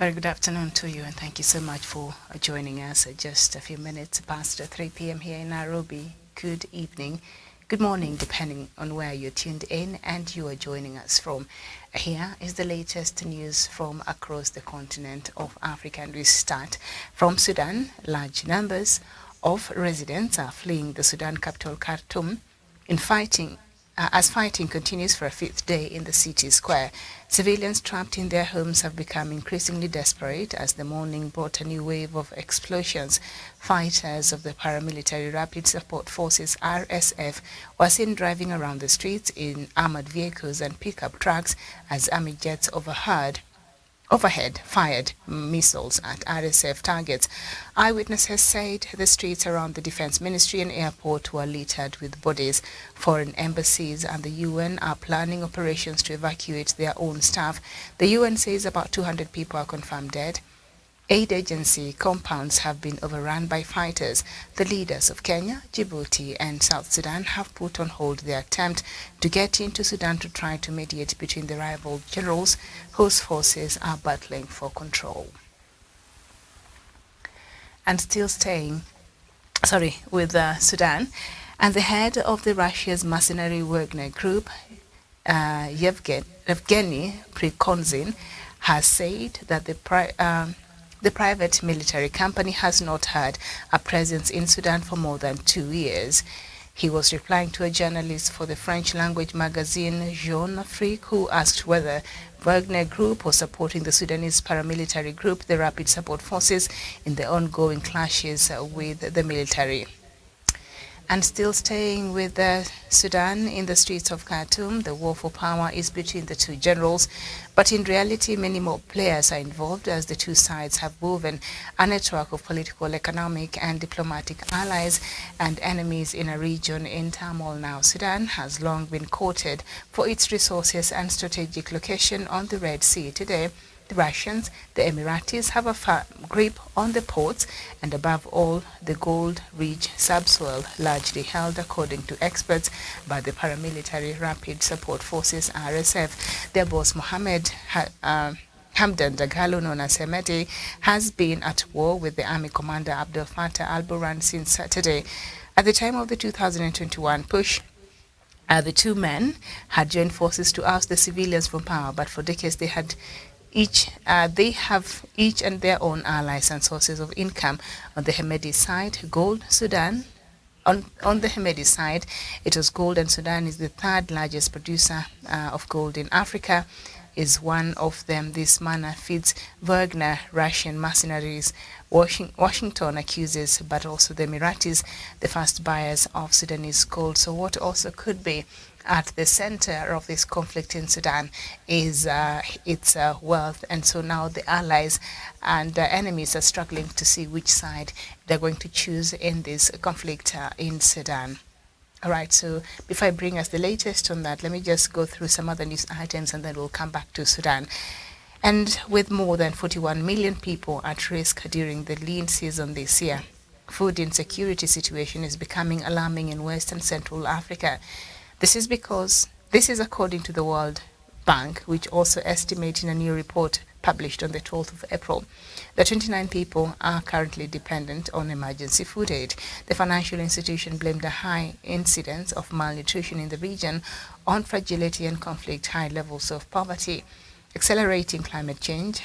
Very good afternoon to you, and thank you so much for joining us at just a few minutes past 3 p.m. here in Nairobi. Good evening, good morning, depending on where you're tuned in and you are joining us from. Here is the latest news from across the continent of Africa, and we start from Sudan. Large numbers of residents are fleeing the Sudan capital, Khartoum, as fighting continues for a fifth day in the city square. Civilians trapped in their homes have become increasingly desperate as the morning brought a new wave of explosions. Fighters of the paramilitary Rapid Support Forces (RSF) were seen driving around the streets in armored vehicles and pickup trucks as army jets overhead fired missiles at RSF targets. Eyewitnesses said the streets around the Defense Ministry and airport were littered with bodies. Foreign embassies and the UN are planning operations to evacuate their own staff. The UN says about 200 people are confirmed dead. Aid agency compounds have been overrun by fighters. The leaders of Kenya, Djibouti and South Sudan have put on hold their attempt to get into Sudan to try to mediate between the rival generals whose forces are battling for control. And still staying with Sudan, and the head of the Russia's mercenary Wagner group, Yevgeny Prigozhin, has said that the private military company has not had a presence in Sudan for more than 2 years. He was replying to a journalist for the French-language magazine Jeune Afrique, who asked whether Wagner Group was supporting the Sudanese paramilitary group, the Rapid Support Forces, in the ongoing clashes with the military. And still staying with Sudan, in the streets of Khartoum, the war for power is between the two generals. But in reality, many more players are involved as the two sides have woven a network of political, economic and diplomatic allies and enemies in a region in turmoil now. Sudan has long been courted for its resources and strategic location on the Red Sea. Today, the Russians, the Emiratis, have a firm grip on the ports and above all the gold-rich subsoil, largely held, according to experts, by the paramilitary Rapid Support Forces (RSF). Their boss Mohammed Hamdan Dagalo, known as Hemeti, has been at war with the army commander Abdel Fattah al-Burhan since Saturday. At the time of the 2021 push, the two men had joined forces to oust the civilians from power, but for decades they have each and their own allies and sources of income. On the Hemedi side, gold, Sudan. On the Hemedi side, it was gold, and Sudan is the third largest producer of gold in Africa. Is one of them. This manner feeds Wagner Russian mercenaries. Washington accuses, but also the Emiratis, the first buyers of Sudanese gold. So what also could be at the center of this conflict in Sudan is its wealth. And so now the allies and enemies are struggling to see which side they're going to choose in this conflict in Sudan. All right, so before I bring us the latest on that, let me just go through some other news items and then we'll come back to Sudan. And with more than 41 million people at risk during the lean season this year, food insecurity situation is becoming alarming in West and Central Africa. This is according to the World Bank, which also estimates in a new report published on the 12th of April that 29 people are currently dependent on emergency food aid. The financial institution blamed a high incidence of malnutrition in the region on fragility and conflict, high levels of poverty, accelerating climate change,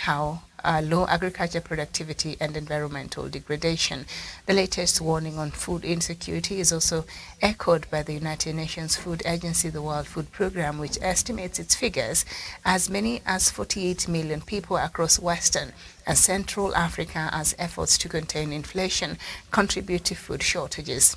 low agriculture productivity and environmental degradation. The latest warning on food insecurity is also echoed by the United Nations Food Agency, the World Food Programme, which estimates its figures as many as 48 million people across Western and Central Africa as efforts to contain inflation contribute to food shortages.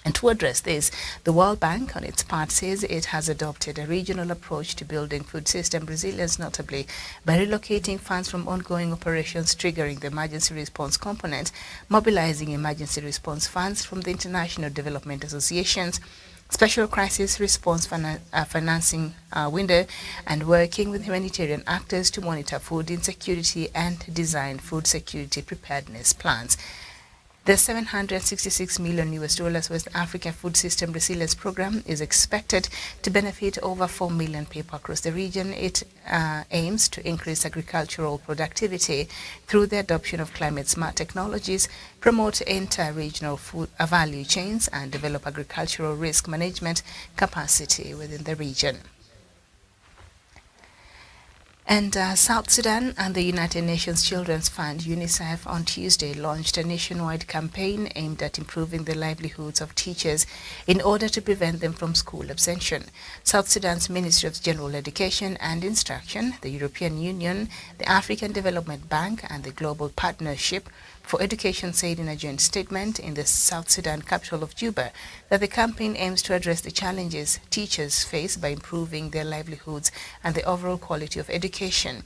And to address this, the World Bank, on its part, says it has adopted a regional approach to building food system resilience, notably by relocating funds from ongoing operations triggering the emergency response component, mobilizing emergency response funds from the International Development Association's Special Crisis Response Financing window, and working with humanitarian actors to monitor food insecurity and design food security preparedness plans. The $766 million West African Food System Resilience Program is expected to benefit over 4 million people across the region. It aims to increase agricultural productivity through the adoption of climate-smart technologies, promote inter-regional food value chains, and develop agricultural risk management capacity within the region. And South Sudan and the United Nations Children's Fund, UNICEF, on Tuesday launched a nationwide campaign aimed at improving the livelihoods of teachers in order to prevent them from school absention. South Sudan's Ministry of General Education and Instruction, the European Union, the African Development Bank, and the Global Partnership for Education said in a joint statement in the South Sudan capital of Juba that the campaign aims to address the challenges teachers face by improving their livelihoods and the overall quality of education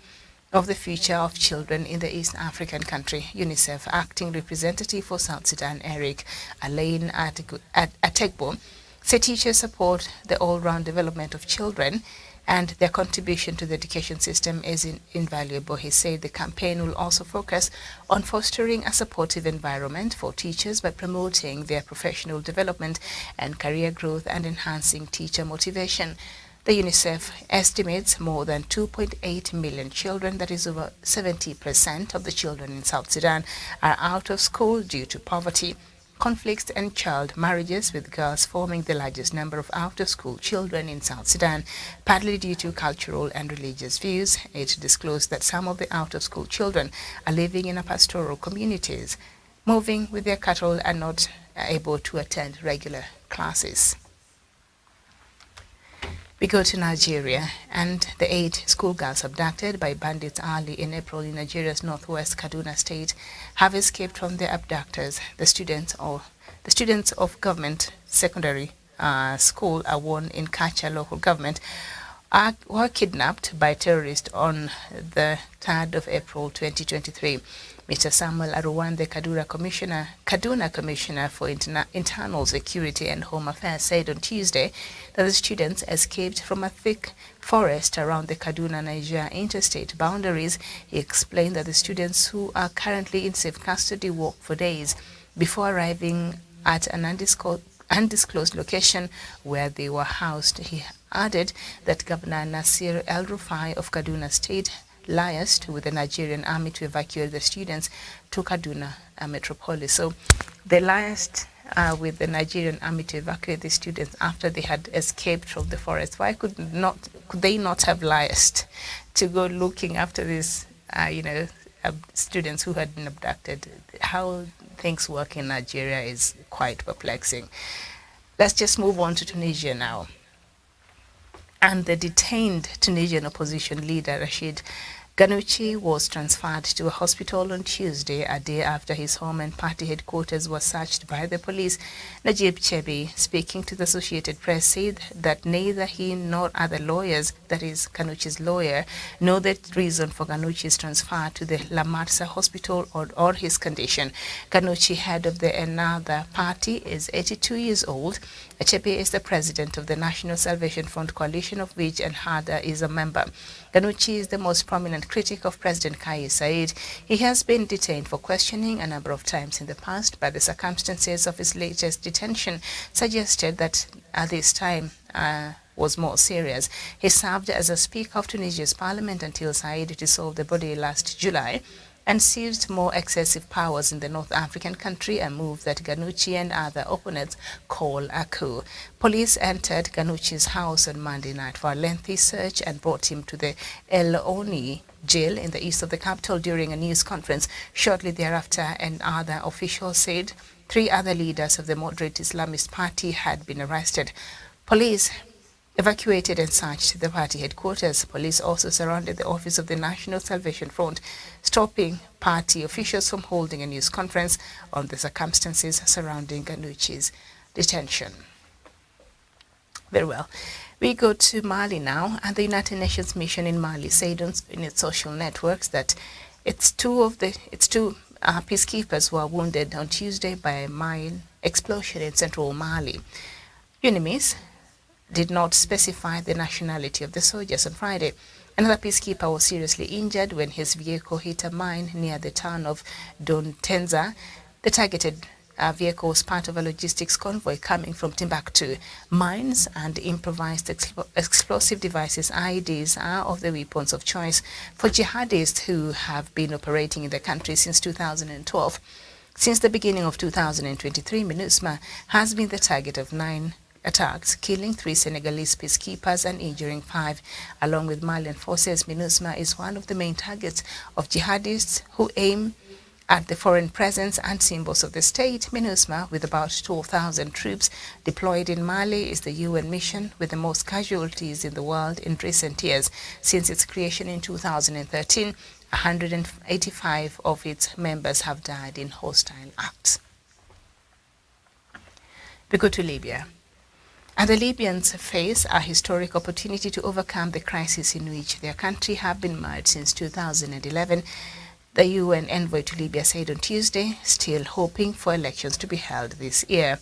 of the future of children in the East African country. UNICEF acting representative for South Sudan, Eric Alain Ategbo, said teachers support the all-round development of children and their contribution to the education system is invaluable. He said the campaign will also focus on fostering a supportive environment for teachers by promoting their professional development and career growth and enhancing teacher motivation. The UNICEF estimates more than 2.8 million children, that is over 70% of the children in South Sudan, are out of school due to poverty, conflicts and child marriages, with girls forming the largest number of out-of-school children in South Sudan, partly due to cultural and religious views. It disclosed that some of the out-of-school children are living in pastoral communities, moving with their cattle and not able to attend regular classes. We go to Nigeria, and the 8 schoolgirls abducted by bandits early in April in Nigeria's northwest Kaduna state have escaped from their abductors. The students of government secondary school Awon in Kacha local government were kidnapped by terrorists on the 3rd of April 2023. Mr. Samuel Aruwan, the Kaduna Commissioner for Internal Security and Home Affairs, said on Tuesday that the students escaped from a thick forest around the Kaduna-Niger interstate boundaries. He explained that the students who are currently in safe custody walked for days before arriving at an undisclosed location where they were housed. He added that Governor Nasir El-Rufai of Kaduna State liaised with the Nigerian army to evacuate the students to Kaduna metropolis. So they liaised with the Nigerian army to evacuate the students after they had escaped from the forest. Why could they not have liaised to go looking after these students who had been abducted? How things work in Nigeria is quite perplexing. Let's just move on to Tunisia now. And the detained Tunisian opposition leader Rachid Ghannouchi was transferred to a hospital on Tuesday, a day after his home and party headquarters were searched by the police. Najib Chebi, speaking to the Associated Press, said that neither he nor other lawyers, that is Ghannouchi's lawyer, know the reason for Ghannouchi's transfer to the La Marsa hospital or his condition. Ghannouchi, head of the Ennahda party, is 82 years old. Chebi is the president of the National Salvation Front coalition, of which Ennahda is a member. Ghannouchi is the most prominent critic of President Kais Saied. He has been detained for questioning a number of times in the past, but the circumstances of his latest detention suggested that at this time was more serious. He served as a Speaker of Tunisia's parliament until Saied dissolved the body last July and seized more excessive powers in the North African country, a move that Ghannouchi and other opponents call a coup. Police entered Ghannouchi's house on Monday night for a lengthy search and brought him to the El Oni jail in the east of the capital during a news conference. Shortly thereafter, and other officials said 3 other leaders of the moderate Islamist party had been arrested. Police evacuated and searched the party headquarters. Police also surrounded the office of the National Salvation Front, stopping party officials from holding a news conference on the circumstances surrounding Ghannouchi's detention. Very well. We go to Mali now, and the United Nations mission in Mali said in its social networks that its two peacekeepers were wounded on Tuesday by a mine explosion in central Mali. UNMISS did not specify the nationality of the soldiers on Friday. Another peacekeeper was seriously injured when his vehicle hit a mine near the town of Dontenza. The targeted vehicles, part of a logistics convoy coming from Timbuktu. Mines and improvised explosive devices, IEDs, are of the weapons of choice for jihadists who have been operating in the country since 2012. Since the beginning of 2023, MINUSMA has been the target of 9 attacks, killing 3 Senegalese peacekeepers and injuring 5. Along with Malian forces, MINUSMA is one of the main targets of jihadists who aim at the foreign presence and symbols of the state. MINUSMA, with about 12,000 troops deployed in Mali, is the UN mission with the most casualties in the world in recent years. Since its creation in 2013, 185 of its members have died in hostile acts. We go to Libya. And the Libyans face a historic opportunity to overcome the crisis in which their country have been mired since 2011. The UN envoy to Libya said on Tuesday, still hoping for elections to be held this year.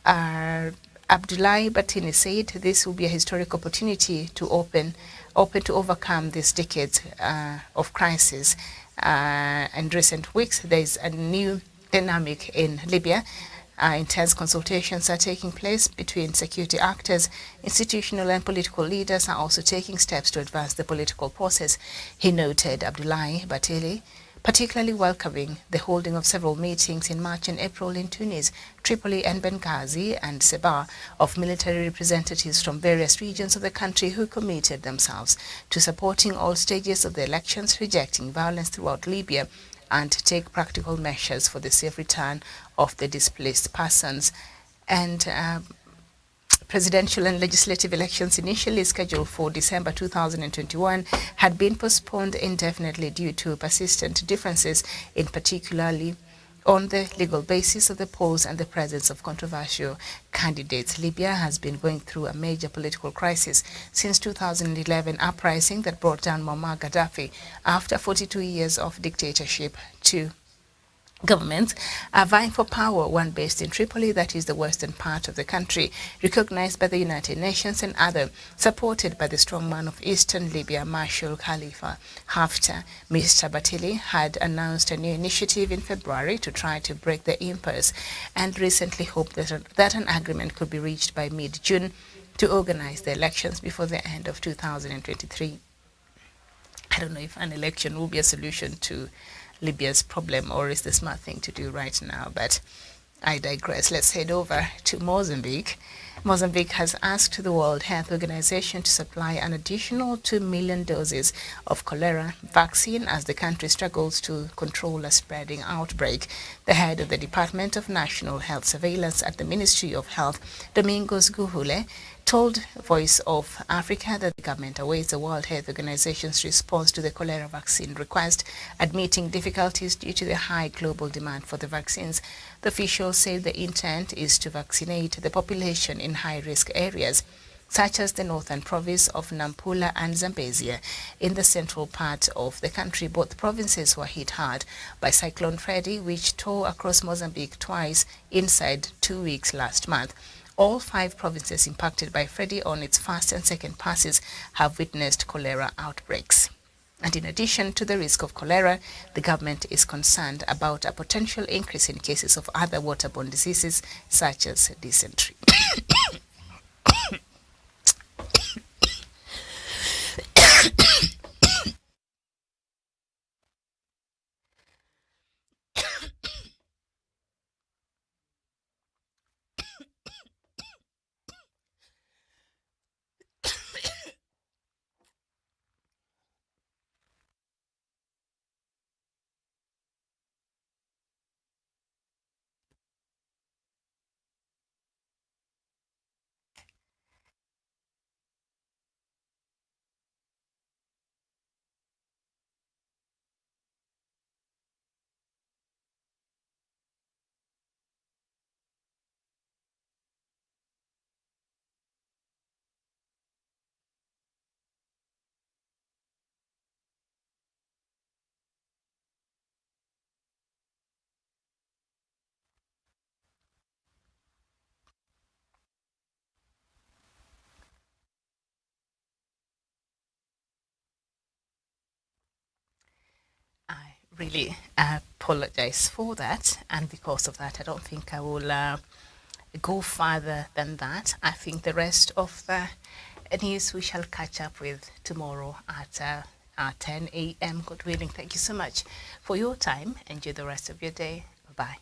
Abdullahi Batini said this will be a historic opportunity to open to overcome this decade of crisis. In recent weeks, there is a new dynamic in Libya. Intense consultations are taking place between security actors. Institutional and political leaders are also taking steps to advance the political process. He noted Abdullahi Batili particularly welcoming the holding of several meetings in March and April in Tunis, Tripoli and Benghazi and Sebha of military representatives from various regions of the country who committed themselves to supporting all stages of the elections, rejecting violence throughout Libya, and to take practical measures for the safe return of the displaced persons. And presidential and legislative elections initially scheduled for December 2021 had been postponed indefinitely due to persistent differences, in particularly on the legal basis of the polls and the presence of controversial candidates. Libya has been going through a major political crisis since 2011 uprising that brought down Muammar Gaddafi after 42 years of dictatorship. To governments are vying for power, one based in Tripoli, that is the western part of the country, recognized by the United Nations, and other supported by the strongman of eastern Libya, Marshal Khalifa Haftar. Mr. Batili had announced a new initiative in February to try to break the impasse and recently hoped that an agreement could be reached by mid-June to organize the elections before the end of 2023. I don't know if an election will be a solution to Libya's problem or is the smart thing to do right now, but I digress. Let's head over to Mozambique. Mozambique has asked the World Health Organization to supply an additional 2 million doses of cholera vaccine as the country struggles to control a spreading outbreak. The head of the Department of National Health Surveillance at the Ministry of Health, Domingos Guhule, told Voice of Africa that the government awaits the World Health Organization's response to the cholera vaccine request, admitting difficulties due to the high global demand for the vaccines. The official said the intent is to vaccinate the population in high-risk areas, such as the northern province of Nampula and Zambezia. In the central part of the country, both provinces were hit hard by Cyclone Freddy, which tore across Mozambique twice inside 2 weeks last month. All 5 provinces impacted by Freddy on its first and second passes have witnessed cholera outbreaks. And in addition to the risk of cholera, the government is concerned about a potential increase in cases of other waterborne diseases such as dysentery. really apologize for that, and because of that, I don't think I will go further than that. I think the rest of the news we shall catch up with tomorrow at 10 a.m. God willing. Thank you so much for your time. Enjoy the rest of your day. Bye.